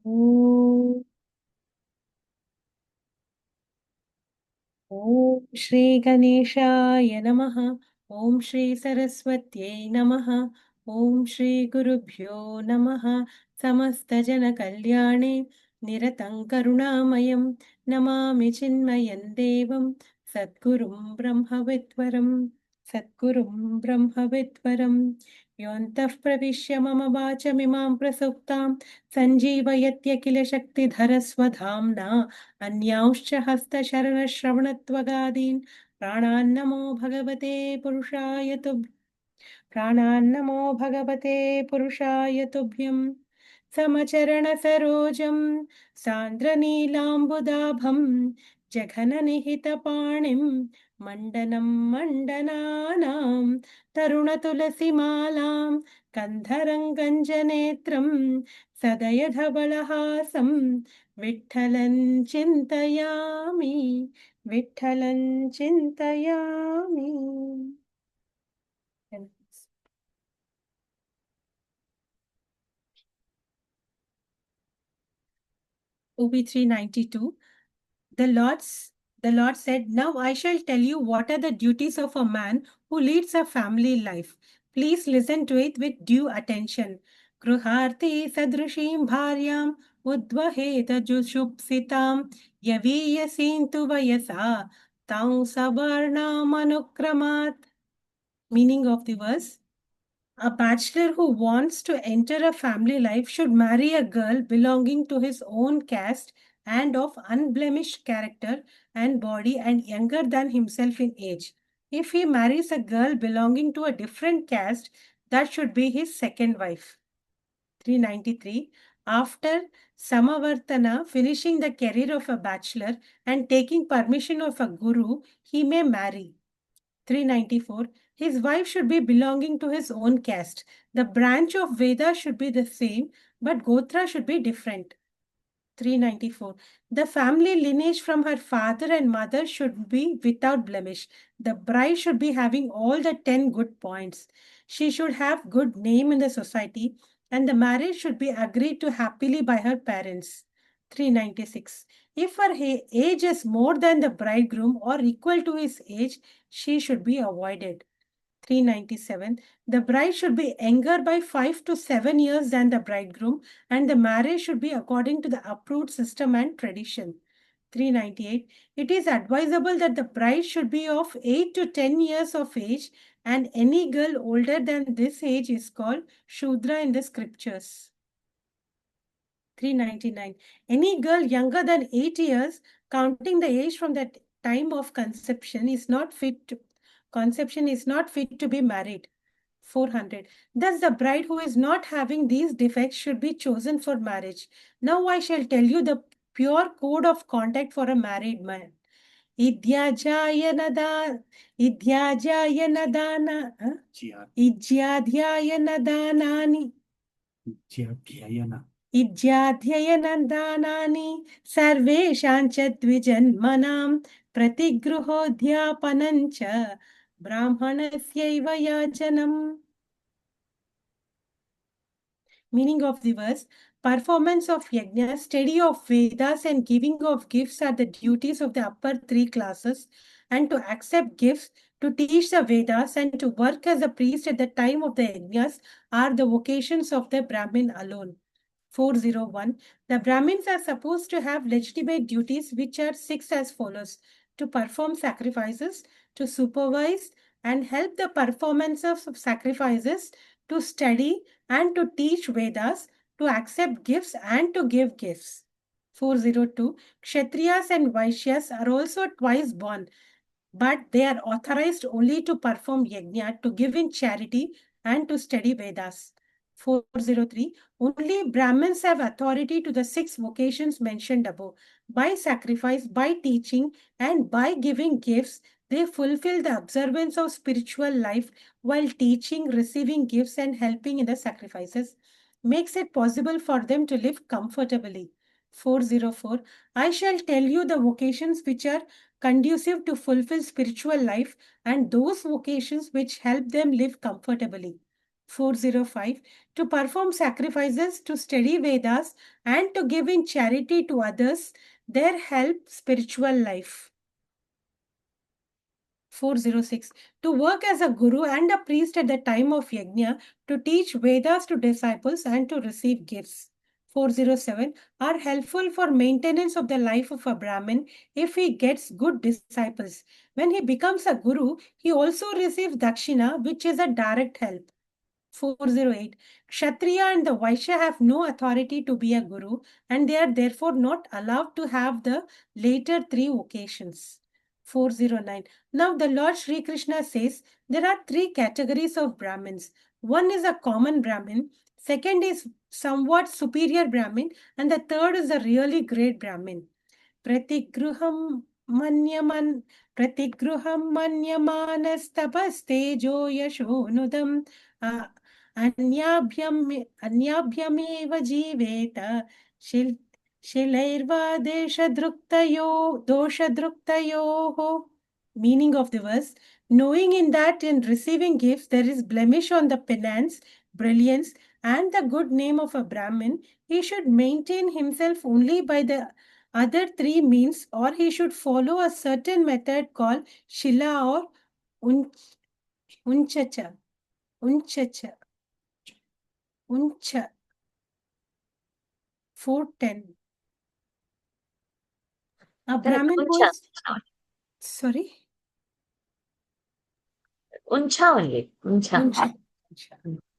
ॐ ॐ श्रीगणेशाय नमः। ॐ श्रीसरस्वत्यै नमः। ॐ श्रीगुरुभ्यो नमः। समस्तजनकल्याणे निरतं करुणामयं नमामि चिन्मयं देवं सद्गुरुं ब्रह्मविद्वरं योऽन्तः प्रविश्य मम वाचमिमां प्रसुप्तां सञ्जीवयत्य किल शक्तिधरस्वधाम्ना अन्यांश्च हस्तचरणश्रवणत्वगादीन् प्राणान्नमो भगवते पुरुषाय तुभ्यं समचरणसरोजं सान्द्रनीलाम्बुदाभं जघननिहितपाणिं मण्डनं मण्डनानां तरुणतुलसीमालां कन्धरं सदयधबलहासं विठ्ठलं चिन्तयामि विठ्ठलं चिन्तयामि। OB 392. The Lord's the Lord said, "Now I shall tell you what are the duties of a man who leads a family life. Please listen to it with due attention. Gruharti sadrushim bharyam udvaheta jushupsitam yaviyasintu vayasa taum savarnam anukramat." Meaning of the verse: a bachelor who wants to enter a family life should marry a girl belonging to his own caste and of unblemished character and body and younger than himself in age. If he marries a girl belonging to a different caste, that should be his second wife. 393. After Samavartana, finishing the career of a bachelor and taking permission of a guru, he may marry. 394. His wife should be belonging to his own caste. The branch of Veda should be the same, but Gotra should be different. 394. The family lineage from her father and mother should be without blemish. The bride should be having all the 10 good points. She should have good name in the society, and the marriage should be agreed to happily by her parents. 396. If her age is more than the bridegroom or equal to his age, she should be avoided. 397. The bride should be younger by 5 to 7 years than the bridegroom, and the marriage should be according to the approved system and tradition. 398. It is advisable that the bride should be of 8 to 10 years of age, and any girl older than this age is called Shudra in the scriptures. 399. Any girl younger than 8 years, counting the age from the time of conception, is not fit to be married. 400. Thus, the bride who is not having these defects should be chosen for marriage. Now, I shall tell you the pure code of conduct for a married man. Idhyajayanada, idhyajayanadana, idhyadhyayanadhanani, इज्याध्ययनदानानि सर्वेषां च द्विजन्मनां प्रतिगृहोऽध्यापनं च ब्राह्मणस्यैव याचनम्. Meaning of the verse: performance of yajna, study of Vedas, and giving of gifts are the duties of the upper three classes, and to accept gifts, to teach the Vedas, and to work as a priest at the time of the yajnas are the vocations of the Brahmin alone. 401. The Brahmins are supposed to have legitimate duties, which are 6 as follows: to perform sacrifices, to supervise and help the performance of sacrifices, to study and to teach Vedas, to accept gifts and to give gifts. 402. Kshatriyas and Vaishyas are also twice born, but they are authorized only to perform yajna, to give in charity and to study Vedas. 403. Only Brahmins have authority to the 6 vocations mentioned above. By sacrifice, by teaching, and by giving gifts, they fulfill the observance of spiritual life while teaching, receiving gifts, and helping in the sacrifices, makes it possible for them to live comfortably. 404. I shall tell you the vocations which are conducive to fulfill spiritual life and those vocations which help them live comfortably. 405. To perform sacrifices, to study Vedas, and to give in charity to others, their help spiritual life. 406. To work as a guru and a priest at the time of yajna, to teach Vedas to disciples and to receive gifts. 407. Are helpful for maintenance of the life of a Brahmin if he gets good disciples. When he becomes a guru, he also receives dakshina, which is a direct help. 408. Kshatriya and the Vaishya have no authority to be a guru, and they are therefore not allowed to have the later three vocations. 409. Now the Lord Sri Krishna says there are three categories of Brahmins. One is a common Brahmin, second is somewhat superior Brahmin, and the third is a really great Brahmin. प्रतिगृहं मन्यमन् प्रतिगृहं मन्यमानस्तपस्तेजो यशोनुदम् अन्याभ्यमेव जीवेत शिल शिलैर्वा दोषदृक्तयोः. Meaning of the verse: knowing in that in receiving gifts there is blemish on the penance, brilliance, and the good name of a Brahmin, he should maintain himself only by the other three means, or he should follow a certain method called Shila or Unchacha. Unchacha. Uncha. 410. A Correct. Brahmin who Uncha. is... Sorry? Uncha only. Uncha. Uncha.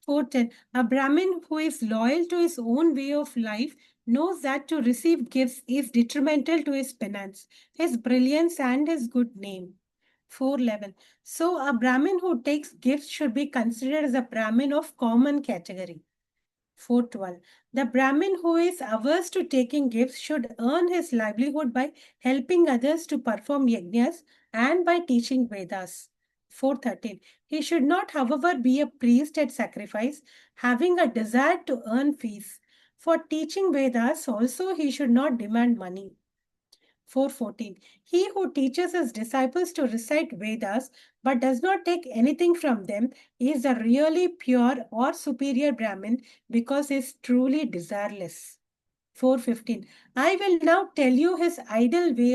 410. A Brahmin who is loyal to his own way of life knows that to receive gifts is detrimental to his penance, his brilliance, and his good name. 411. So, a Brahmin who takes gifts should be considered as a Brahmin of common category. 412. The Brahmin who is averse to taking gifts should earn his livelihood by helping others to perform yajnas and by teaching Vedas. 413. He should not, however, be a priest at sacrifice, having a desire to earn fees. For teaching Vedas, also, he should not demand money. 414. He who teaches his disciples to recite Vedas but does not take anything from them is a really pure or superior Brahmin because he is truly desireless. 415. I will now tell you his ideal way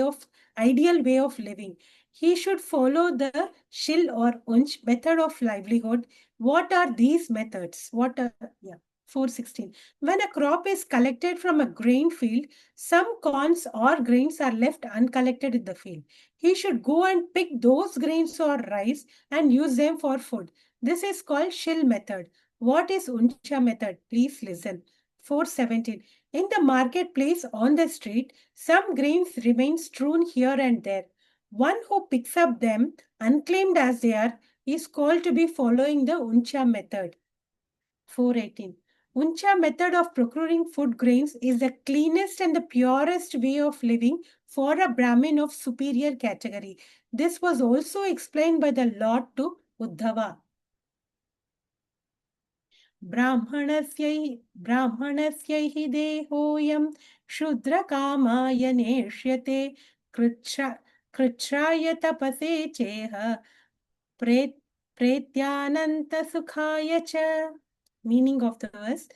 of living. He should follow the shil or unch method of livelihood. What are these methods? 416. When a crop is collected from a grain field, some corns or grains are left uncollected in the field. He should go and pick those grains or rice and use them for food. This is called shil method. What is uncha method? Please listen. 417. In the marketplace on the street, some grains remain strewn here and there. One who picks up them, unclaimed as they are, is called to be following the uncha method. 418. Uncha method of procuring food grains is the cleanest and the purest way of living for a Brahmin of superior category. This was also explained by the Lord to Uddhava. ब्राह्मणस्य हि देहोऽयं क्षुद्रकामाय नेष्यते कृच्छ्राय तपसे चेह प्रेत्यानन्तसुखाय च. Meaning of the verse: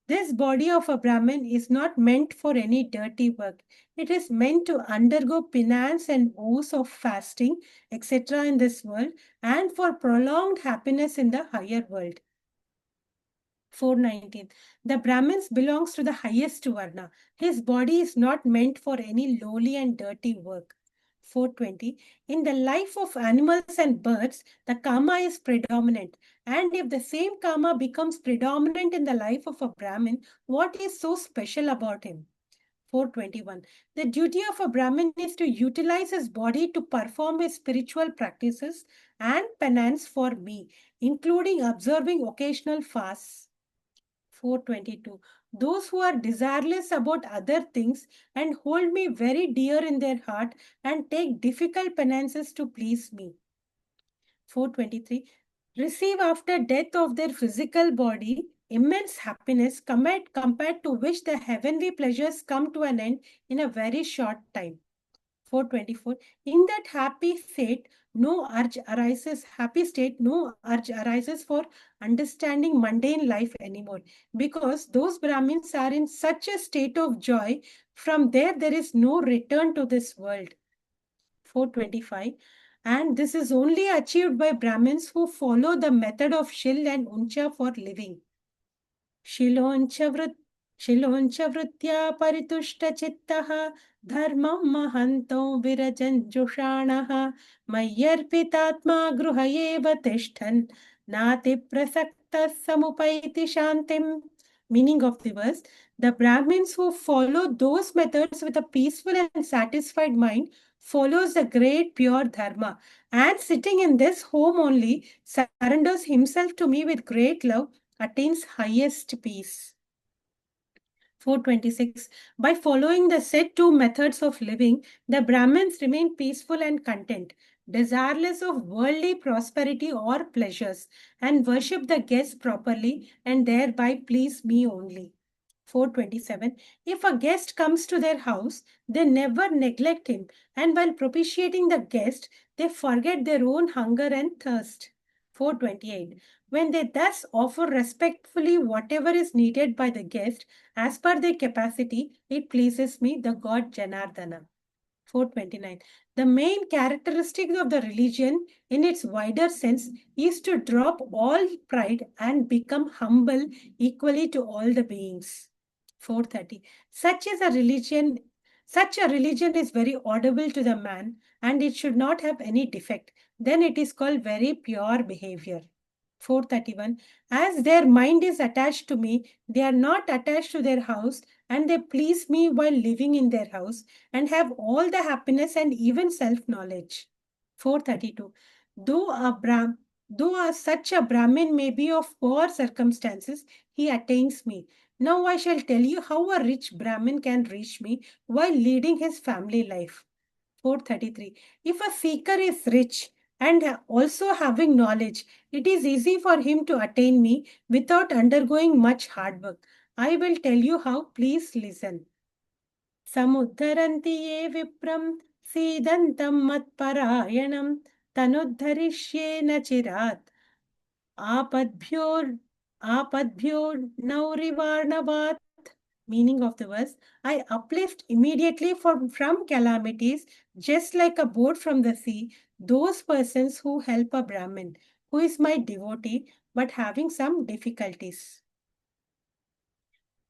this body of a Brahmin is not meant for any dirty work. It is meant to undergo penance and vows of fasting, etc. in this world and for prolonged happiness in the higher world. 419. The Brahmins belongs to the highest Varna. His body is not meant for any lowly and dirty work. 420. In the life of animals and birds, the karma is predominant. And if the same karma becomes predominant in the life of a Brahmin, what is so special about him? 421. The duty of a Brahmin is to utilize his body to perform his spiritual practices and penance for me, including observing occasional fasts. 422. Those who are desireless about other things and hold me very dear in their heart and take difficult penances to please me. 423. Receive after death of their physical body immense happiness compared to which the heavenly pleasures come to an end in a very short time. 424. In that happy state, no urge arises for understanding mundane life anymore. Because those Brahmins are in such a state of joy, from there is no return to this world. 425. And this is only achieved by Brahmins who follow the method of Shil and Uncha for living. शिलोञ्च वृत् शिलोञ्च वृत्त्या परितुष्टचित्तः धर्मं महन्तो विरजञ्जुषाणः मय्यर्पितात्मा गृह एव तिष्ठन् नातिप्रसक्तः समुपैति शान्तिम्. Meaning of the verse: the Brahmins who follow those methods with a peaceful and satisfied mind follows the great pure dharma, and sitting in this home only surrenders himself to me with great love, attains highest peace. 426. By following the said two methods of living, the Brahmins remain peaceful and content, desireless of worldly prosperity or pleasures, and worship the guest properly and thereby please me only. 427. If a guest comes to their house, they never neglect him, and while propitiating the guest, they forget their own hunger and thirst. 428. When they thus offer respectfully whatever is needed by the guest as per their capacity, it pleases me, the God Janardana. 429. The main characteristic of the religion in its wider sense is to drop all pride and become humble equally to all the beings. 430. Such a religion is very audible to the man, and it should not have any defect. Then it is called very pure behavior. 431. As their mind is attached to me, they are not attached to their house, and they please me while living in their house and have all the happiness and even self-knowledge. 432. Though such a Brahmin may be of poor circumstances, he attains me. Now I shall tell you how a rich Brahmin can reach me while leading his family life. 433. If a seeker is rich and also having knowledge, it is easy for him to attain me without undergoing much hard work. I will tell you how. Please listen. समुद्धरन्ति ये विप्रं सीदन्तं मत्परायणं तनुद्धरिष्ये न चिरात् आपद्भ्यो आपद्भ्यो नौरिवाणवात्. Meaning of the verse: I uplift immediately from calamities, just like a boat from the sea, those persons who help a Brahmin, who is my devotee, but having some difficulties.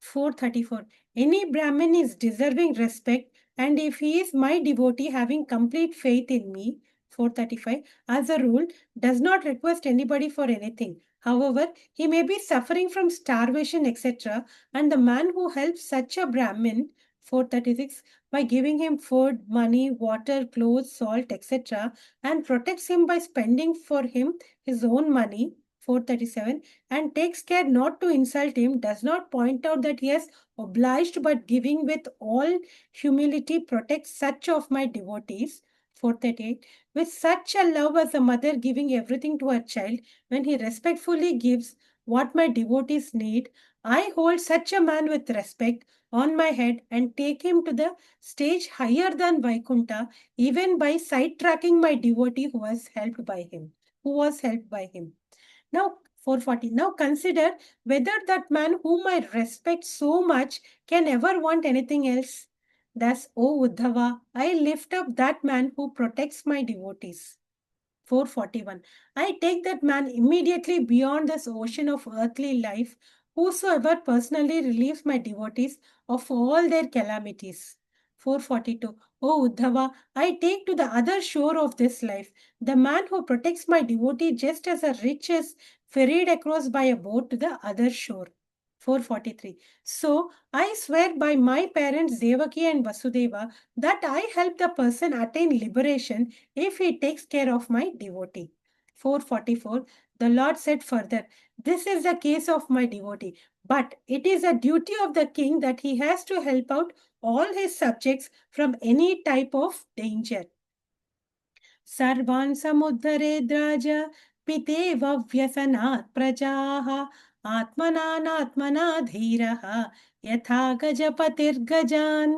434. Any Brahmin is deserving respect, and if he is my devotee having complete faith in me, 435, as a rule, does not request anybody for anything. However, he may be suffering from starvation, etc., and the man who helps such a Brahmin, 436, by giving him food, money, water, clothes, salt, etc., and protects him by spending for him his own money, 437, and takes care not to insult him, does not point out that he has obliged, but giving with all humility protects such of my devotees. 438. With such a love as a mother giving everything to her child, when he respectfully gives what my devotees need, I hold such a man with respect on my head and take him to the stage higher than Vaikuntha, even by sidetracking my devotee who was helped by him. Now, 440. Now consider whether that man whom I respect so much can ever want anything else. Thus, O Uddhava, I lift up that man who protects my devotees. 441. I take that man immediately beyond this ocean of earthly life, whosoever personally relieves my devotees of all their calamities. 442. O Uddhava, I take to the other shore of this life the man who protects my devotee just as a rich is ferried across by a boat to the other shore. 443. So, I swear by my parents Devaki and Vasudeva that I help the person attain liberation if he takes care of my devotee. 444. The Lord said further, this is the case of my devotee, but it is a duty of the king that he has to help out all his subjects from any type of danger. सर्वान् समुद्धरेद्राज पितेव व्यसनात् प्रजाः आत्मनानात्मना धीरः यथा गजपतिर्गजान्.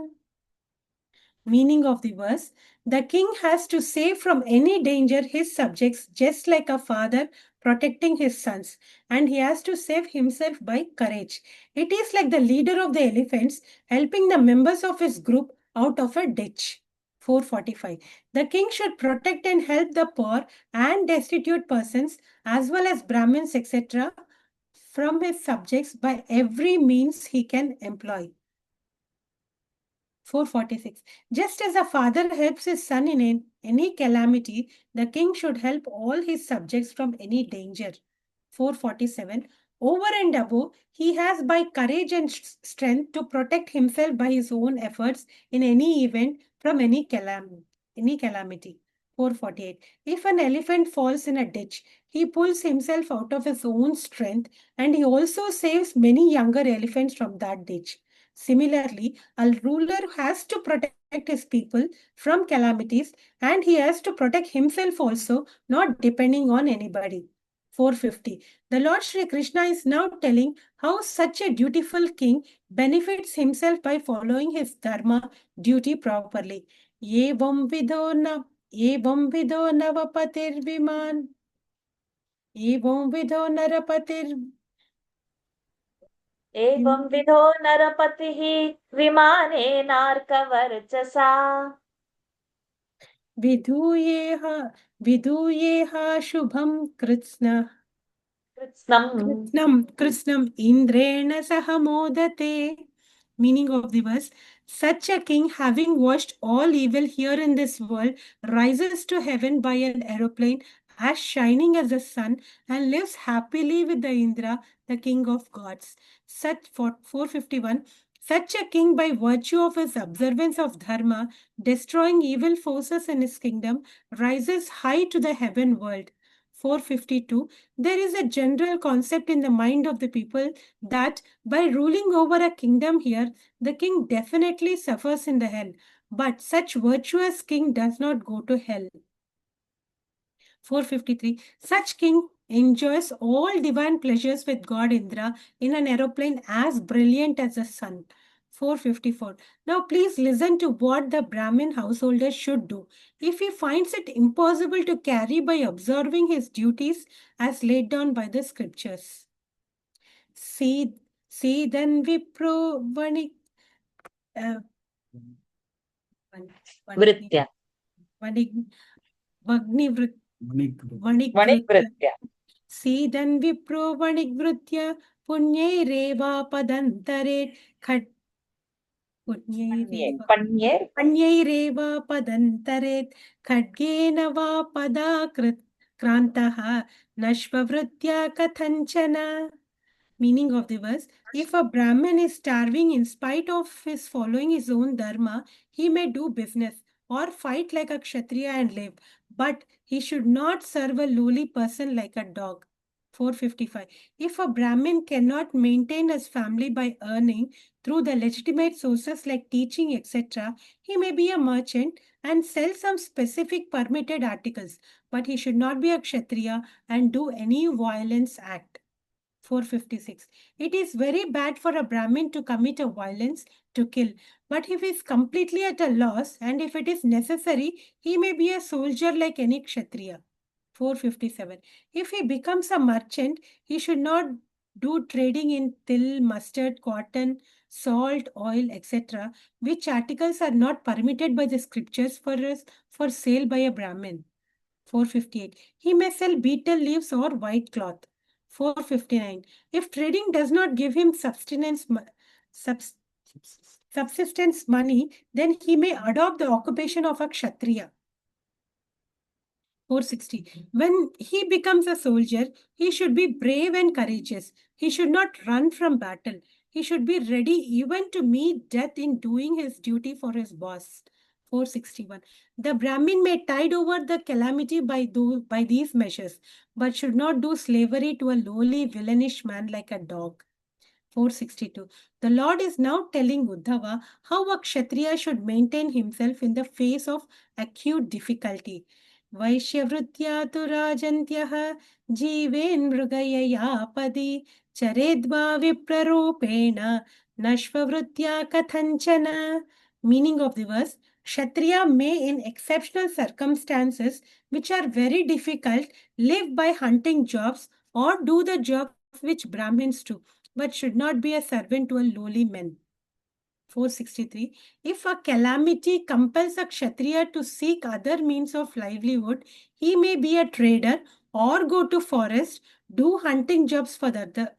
Meaning of the verse: the king has to save from any danger his subjects, just like a father protecting his sons, and he has to save himself by courage. It is like the leader of the elephants helping the members of his group out of a ditch. 445. The king should protect and help the poor and destitute persons, as well as Brahmins, etc., from his subjects by every means he can employ. 446. Just as a father helps his son in any calamity, the king should help all his subjects from any danger. 447. Over and above, he has by courage and strength to protect himself by his own efforts in any event from any calamity. 448. If an elephant falls in a ditch, he pulls himself out of his own strength, and he also saves many younger elephants from that ditch. Similarly, a ruler has to protect his people from calamities, and he has to protect himself also, not depending on anybody. 450. The Lord Sri Krishna is now telling how such a dutiful king benefits himself by following his dharma duty properly. Evam vidho na evam vidho navapatir viman evam vidho narapatir एवं विधो नरपतिः विमानेनार्कवर्चसा विधूयेह विधूयेह शुभं कृत्स्न कृत्स्नम् Krishnam Indrena Sahamodate. Meaning of the verse: such a king, having watched all evil here in this world, rises to heaven by an aeroplane as shining as the sun and lives happily with the Indra, the king of gods. Such, for 451, such a king, by virtue of his observance of dharma, destroying evil forces in his kingdom, rises high to the heaven world. 452. There is a general concept in the mind of the people that by ruling over a kingdom here, the king definitely suffers in the hell. But such virtuous king does not go to hell. 453. Such king enjoys all divine pleasures with God Indra in an aeroplane as brilliant as the sun. 454. Now please listen to what the Brahmin householder should do. If he finds it impossible to carry by observing his duties as laid down by the scriptures. See, see then Vipro Vanik, uh, वृत्त्या Vanik, Vagnivrit, Vanikvrit. वणिक्वृत्त्या सीदन् Wipro वणिग्वृत्य पुण्यैरेवापदन्तरे खड् पुण्यैरेव पण्ये अन्यैरेव पदन्तरेत् खड्गेन वा पदाकृत् क्रान्तः नश्ववृत्त्या कथञ्चन. Meaning of the verse: if a Brahmin is starving in spite of his following his own dharma, he may do business or fight like a Kshatriya and live, but he should not serve a lowly person like a dog. 455. If a Brahmin cannot maintain his family by earning through the legitimate sources like teaching, etc., he may be a merchant and sell some specific permitted articles, but he should not be a Kshatriya and do any violence act. 456. It is very bad for a Brahmin to commit a violence to kill, but if he is completely at a loss and if it is necessary, he may be a soldier like any Kshatriya. 457. If he becomes a merchant, he should not do trading in till, mustard, cotton, salt, oil, etc., which articles are not permitted by the scriptures for sale by a Brahmin. 458. He may sell betel leaves or white cloth. 459. If trading does not give him subsistence money, then he may adopt the occupation of a Kshatriya. 460. When he becomes a soldier, he should be brave and courageous. He should not run from battle. He should be ready even to meet death in doing his duty for his boss. 461. The Brahmin may tide over the calamity by these measures, but should not do slavery to a lowly, villainish man like a dog. 462. The Lord is now telling Uddhava how a Kshatriya should maintain himself in the face of acute difficulty. Vaishyavritya tu rajantyah जीवेन् मृगयया पदि चरेद्वा viprarupena nashvavritya kathanchana. Meaning of the verse: Kshatriya may, in exceptional circumstances, which are very difficult, live by hunting jobs or do the jobs which Brahmins do, but should not be a servant to a lowly man. 463. If a calamity compels a Kshatriya to seek other means of livelihood, he may be a trader or go to forest, do hunting jobs for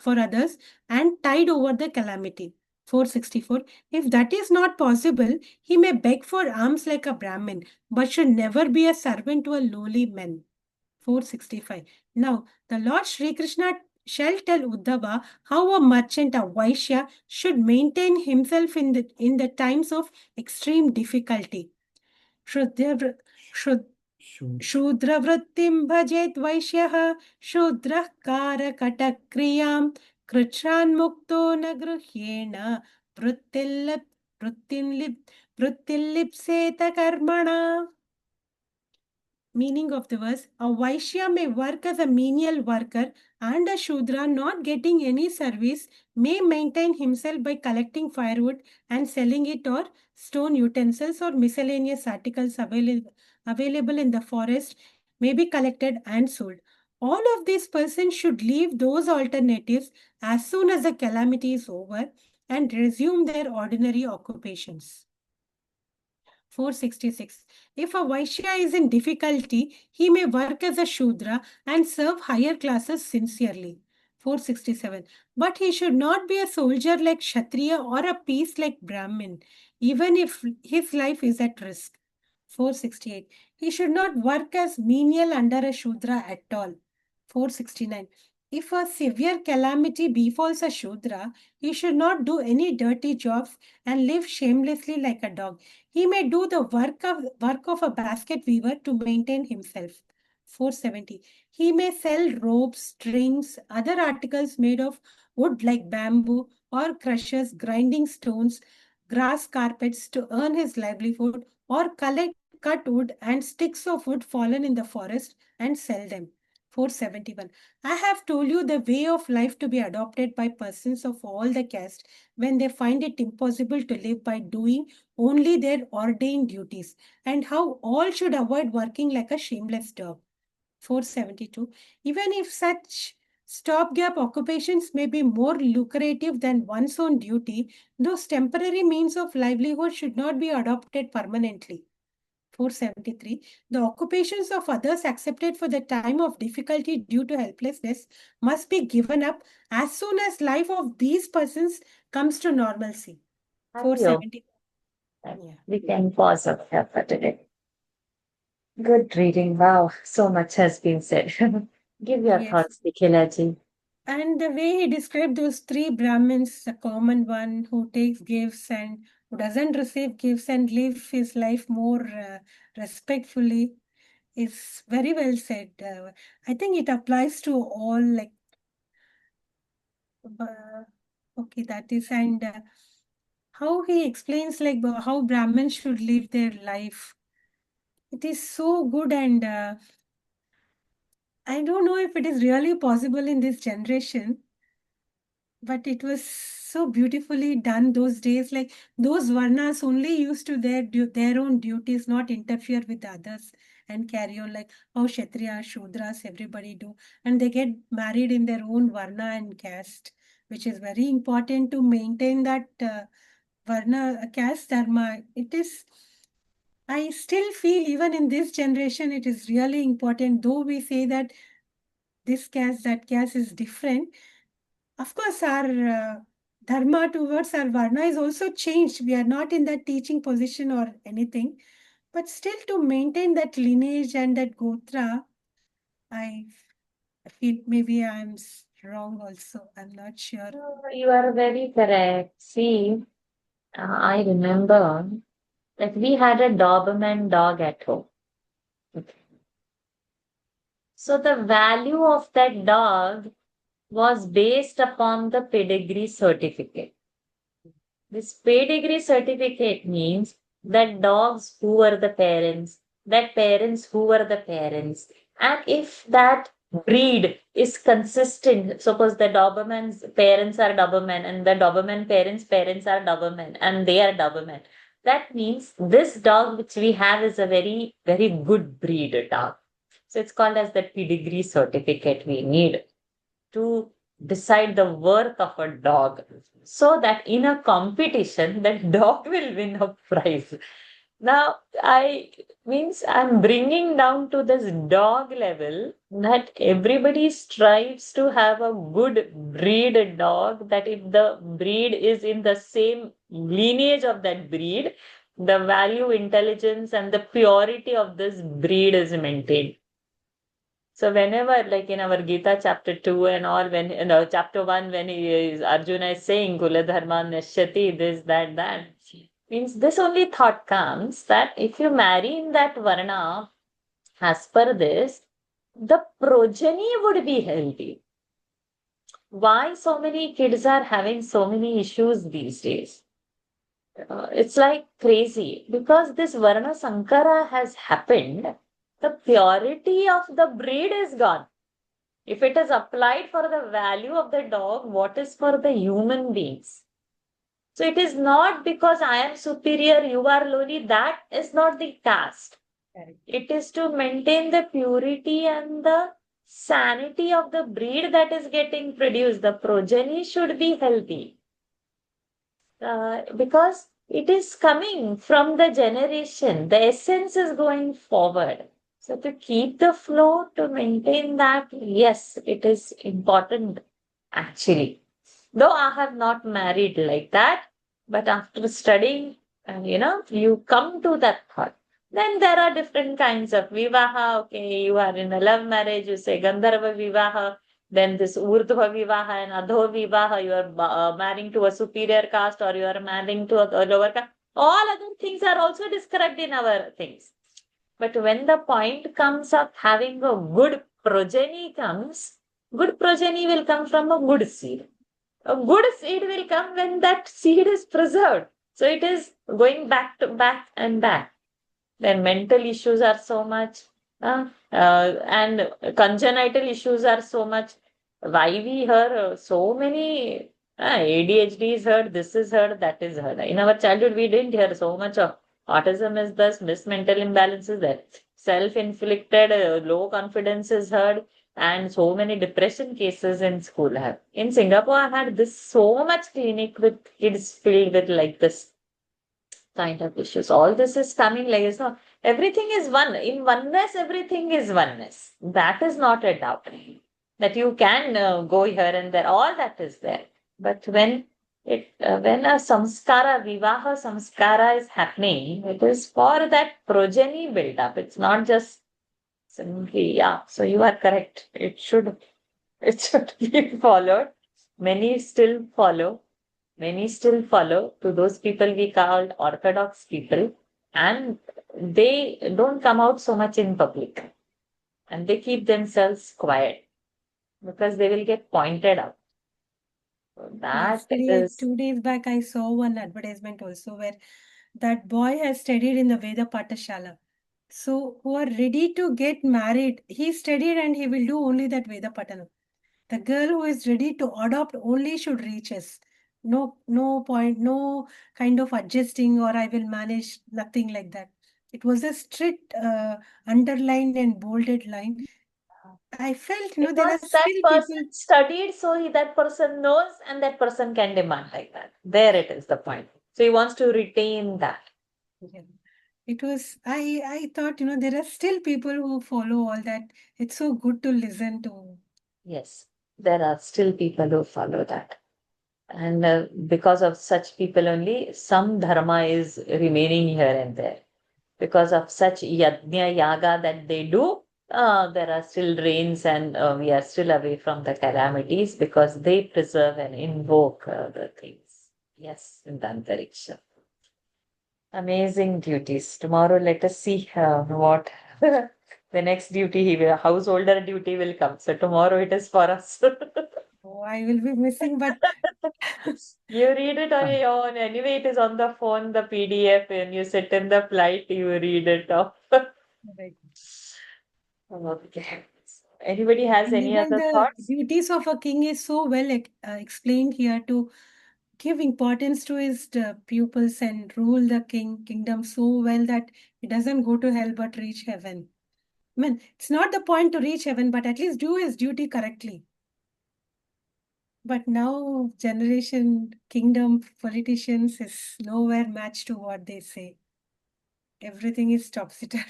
others, and tide over the calamity. 464. If that is not possible, he may beg for alms like a Brahmin, but should never be a servant to a lowly man. 465. Now, the Lord Sri Krishna shall tell Uddhava how a merchant, a Vaishya, should maintain himself in the times of extreme difficulty. Shrudra Shudravrittim bhajet Vaishyah Shudrah Karakatakkriyam Krichan Mukto Nagruhyena Vruttillip Vruttillip Vruttillipseta Karmana. Meaning of the verse, a Vaishya may work as a menial worker, and a Shudra, not getting any service, may maintain himself by collecting firewood and selling it, or stone utensils or miscellaneous articles available in the forest may be collected and sold. All of these persons should leave those alternatives as soon as the calamity is over and resume their ordinary occupations. 466. If a Vaishya is in difficulty, he may work as a Shudra and serve higher classes sincerely. 467. But he should not be a soldier like Kshatriya or a priest like Brahmin, even if his life is at risk. 468. He should not work as menial under a Shudra at all. 469. If a severe calamity befalls a Shudra, he should not do any dirty jobs and live shamelessly like a dog. He may do the work of a basket weaver to maintain himself. 470. He may sell ropes, strings, other articles made of wood like bamboo, or crushers grinding stones, grass carpets to earn his livelihood, or collect cut wood and sticks of wood fallen in the forest and sell them. 471. I have told you the way of life to be adopted by persons of all the caste when they find it impossible to live by doing only their ordained duties, and how all should avoid working like a shameless dog. 472. Even if such stopgap occupations may be more lucrative than one's own duty, those temporary means of livelihood should not be adopted permanently. 473. The occupations of others accepted for the time of difficulty due to helplessness must be given up as soon as life of these persons comes to normalcy. Thank you. 470. Yeah. We can pause up here for today. Good reading. Wow, so much has been said. Give your Yes. thoughts, Nikhilaji. And the way he described those three Brahmins, the common one who takes gifts and who doesn't receive gifts and live his life more respectfully, is very well said. I think it applies to all, like, uh, okay, that is, and how he explains, like, how Brahmins should live their life. It is so good, and I don't know if it is really possible in this generation, but it was so beautifully done those days. Like, those varnas only used to their own duties, not interfere with others, and carry on like how Kshatriya, Shudras, everybody do. And they get married in their own varna and caste, which is very important to maintain that varna caste dharma. It is, I still feel even in this generation, it is really important, though we say that this caste, that caste is different. Of course, our dharma towards our varna is also changed. We are not in that teaching position or anything, but still to maintain that lineage and that gotra, I feel maybe I'm wrong also. I'm not sure. No, you are very correct. See, I remember that we had a Doberman dog at home. So the value of that dog was based upon the pedigree certificate. This pedigree certificate means that dogs who were the parents, that parents who were the parents. And if that breed is consistent, suppose the Doberman's parents are Doberman and the Doberman parents' parents are Doberman and they are Doberman, That means this dog which we have is a very, very good breed dog. So it's called as the pedigree certificate we need to decide the worth of a dog, so that in a competition that dog will win a prize. Now I means I'm bringing down to this dog level that everybody strives to have a good breed dog, that if the breed is in the same lineage of that breed, the value, intelligence and the purity of this breed is maintained. So whenever, like in our Gita chapter 2 and all, when chapter 1, when Arjuna is saying Kula Dharma Nishyati, this, that, means this only thought comes that if you marry in that Varna, as per this, the progeny would be healthy. Why so many kids are having so many issues these days? It's like crazy because this Varna Sankara has happened. The purity of the breed is gone. If it is applied for the value of the dog, what is for the human beings? So it is not because I am superior, you are lowly. That is not the task. Correct. It is to maintain the purity and the sanity of the breed that is getting produced. The progeny should be healthy. Because it is coming from the generation, the essence is going forward. So to keep the flow, to maintain that, yes, it is important actually. Though I have not married like that, but after studying, you come to that thought. Then there are different kinds of vivaha. Okay, you are in a love marriage, you say Gandharva vivaha. Then this Urdhva Vivaha and Adho Vivaha, you are marrying to a superior caste or you are marrying to a lower caste. All other things are also described in our things. But when the point comes of having a good progeny comes, good progeny will come from a good seed. A good seed will come when that seed is preserved. So it is going back to back and back. Then mental issues are so much, and congenital issues are so much. Why we heard so many ADHD is heard, this is heard, that is heard. In our childhood, we didn't hear so much of autism is this, mis mental imbalance is there. Self-inflicted low confidence is heard, and so many depression cases in school have. In Singapore, I had this so much clinic with kids filled with like this kind of issues. All this is coming like so. Everything is one. In oneness, everything is oneness. That is not a doubt. That you can go here and there. All that is there. But when a samskara, vivaha samskara is happening, it is for that progeny build up. It's not just simply, yeah. So you are correct. It should be followed. Many still follow. Many still follow. To those people we call orthodox people, and they don't come out so much in public, and they keep themselves quiet because they will get pointed out. So that Yesterday, is 2 days back, I saw one advertisement also where that boy has studied in the Veda Patashala. So, who are ready to get married, he studied and he will do only that Veda Patana. The girl who is ready to adopt only should reach us. No, no point, no kind of adjusting or I will manage, nothing like that. It was a strict, underlined and bolded line. I felt, there are because that still person people. studied, so that person knows, and that person can demand like that. There it is the point. So he wants to retain that. Yeah. It was, I thought, there are still people who follow all that. It's so good to listen to. Yes, there are still people who follow that. And because of such people only, some dharma is remaining here and there. Because of such yajna yaga that they do, there are still rains and we are still away from the calamities because they preserve and invoke the things. Yes, in the antariksha. Amazing duties. Tomorrow, let us see what the next duty, householder duty will come. So tomorrow it is for us. Oh, I will be missing, but You read it on your own. Anyway, it is on the phone, the PDF, and you sit in the flight, you read it off. right. Okay. Anybody has And any even other the thoughts? duties of a king is so well explained here too. give importance to his pupils and rule the kingdom so well that he doesn't go to hell but reach heaven. I mean, it's not the point to reach heaven, but at least do his duty correctly. But now, generation, kingdom, politicians is nowhere matched to what they say. Everything is topsy-turvy.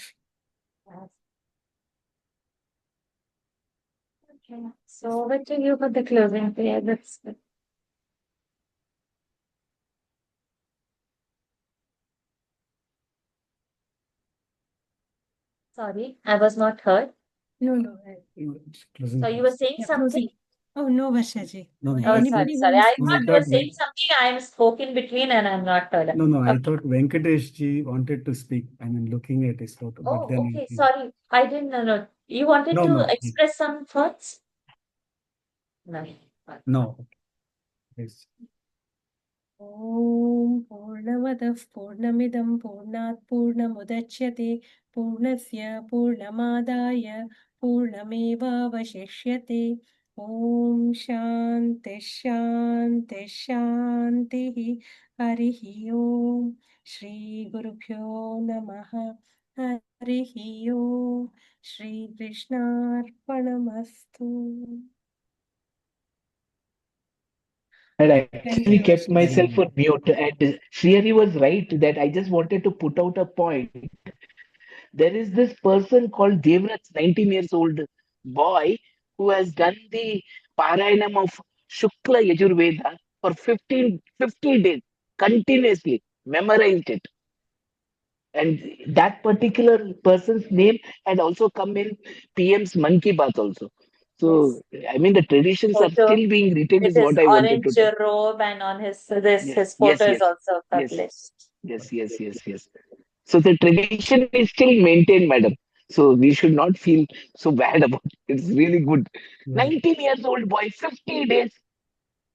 Okay. So over to you for the closing prayer. That's good. Sorry, I was not heard. No, no. So you were saying Yeah, something? closing. Oh, no, Vashaji. No, Oh, sorry, Anybody sorry. wants I to no, I thought say? you were thought saying something. I spoke in between and I'm not heard. no, I Okay. thought Venkatesh ji wanted to speak. I mean, looking at his photo, but Oh, then okay. Sorry. I didn't know. You wanted no, to no, express some thoughts? No. no. Yes. ॐ पूर्णमदः पूर्णमिदं पूर्णात् पूर्णमुदच्यते पूर्णस्य पूर्णमादाय पूर्णमेवावशिष्यते ॐ शान्तिः शान्तिः शान्तिः हरिः ॐ श्रीगुरुभ्यो नमः हरिः ॐ श्रीकृष्णार्पणमस्तु I Thank actually you, kept Ashish. myself on mute, and Srihari was right that I just wanted to put out a point. There is this person called Devraj, 19 years old boy, who has done the Parayanam of Shukla Yajurveda for 50 days continuously, memorized it. And that particular person's name had also come in PM's Mann Ki Baat also. Yes. So, I mean, the traditions are Photo still being written, with is his what I wanted to orange tell. robe and on Yes, his yes, photo is yes, also yes, published. yes. So the tradition is still maintained, madam. So we should not feel so bad about it. It's really good. Right. 19 years old boy, 50 days,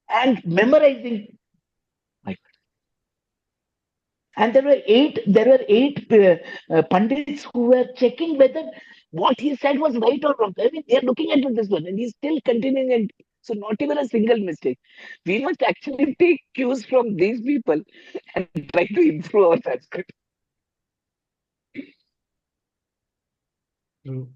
and memorizing. My And there were eight pandits who were checking whether what he said was right or wrong. I mean, they're looking at this one, and he's still continuing, and so not even a single mistake. We must actually take cues from these people and try to improve our Sanskrit. True.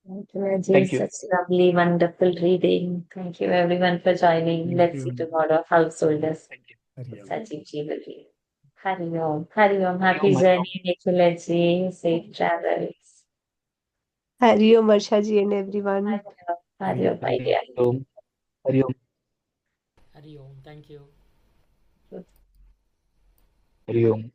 Thank you, Ajay. Thank you. Such lovely, wonderful reading. Thank you, everyone, for joining. Thank Let's see you. tomorrow householders. Thank you. Hari Om. Sachiv ji will be. Hari Om. Hari Om. Hari Happy Om, Hari Om. journey, Nikhil ji. Safe travels. Hari Om, Varsha ji and everyone. Hari Om. Hari Hari Om. Om, my Hari dear. Om. Hari Om. Hari Om. Thank you. Hari Om.